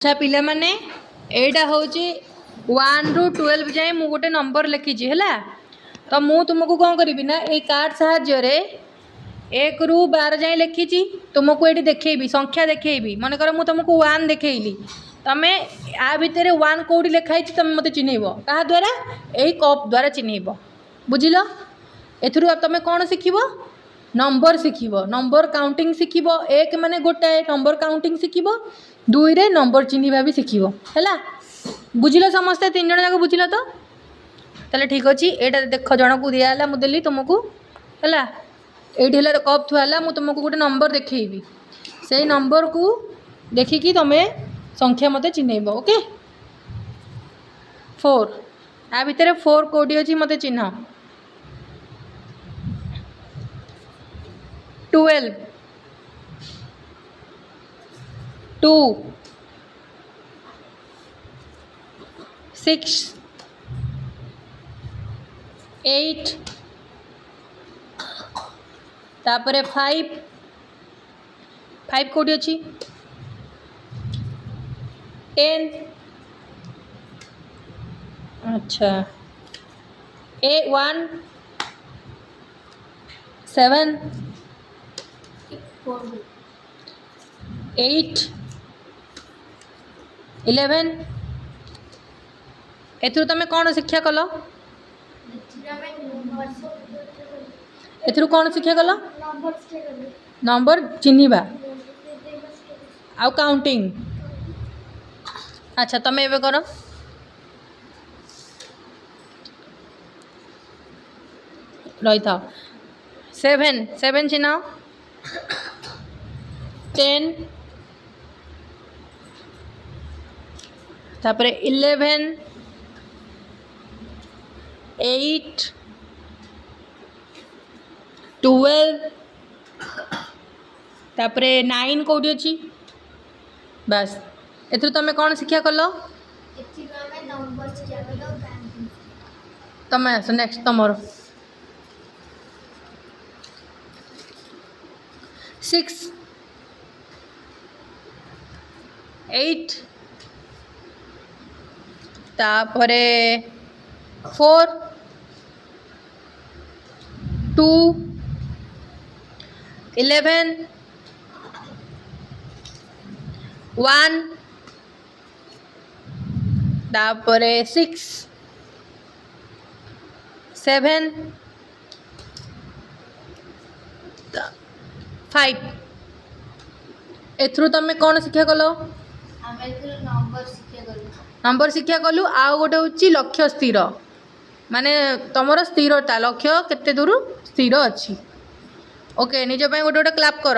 अच्छा पिला माने एटा होची 1 रु 12 जाए मु गोटे नंबर लिखी है तो मु तुमको कौन करी ना ये कार्ड साहाय्य 1 रु 12 जाए लिखी तुमको ये देखेबी संख्या देखेबी मन कर मु तुमको 1 देखली तमें आ भितर 1 कौटी लिखाई तुम मत चिन्हब क्या द्वारा यही कप द्वारा चिन्हब बुझिल एथुरु तुम कौन शिखब नंबर शिखब नंबर काउंटिंग शिखब 1 माने गोटाए नंबर काउंटिंग शिखब 2 रे नंबर चिन्हवा भी शिखब है बुझिल समस्ते 3 जन जाक बुझिल तो ताले ठीक अच्छे यहाँ देख जन को दिहला मुझे तुमको है ये कप थुआला मुझे तुमको गोटे नंबर देखी से नंबर को देखिकी तुम्हें संख्या मत चिन्हब ओके 4 आ भितर 4 कौटी अच्छी मत चिन्ह 12 2 6 8 तापरे 5 कौटी अच्छी 10 अच्छा 1 7 8 11 एथुरु तुम कौन शिक्षा कल एथुरु कौन शिक्षा कल नंबर चिन्हवा आउ काउंटिंग अच्छा तुम एवं कर रही था 7 चिन्ह 10 तापरे 11 8 12 तापरे 9 कौटी अच्छी बस एथुरु तुम कौन शिक्षा कल तुम आस नेक्स्ट तुमर 6 8 तापरे 4 2 11 1 तापरे 6 7 5 एथुरु तुम कौन शिक्षा कल नंबर शिक्षा कलु आउ गोटे हूँ लक्ष्य स्थिर माने तुमर स्थिरता लक्ष्य केते दूर स्थिर अच्छी ओके निज गोटे गोटे क्लाप कर।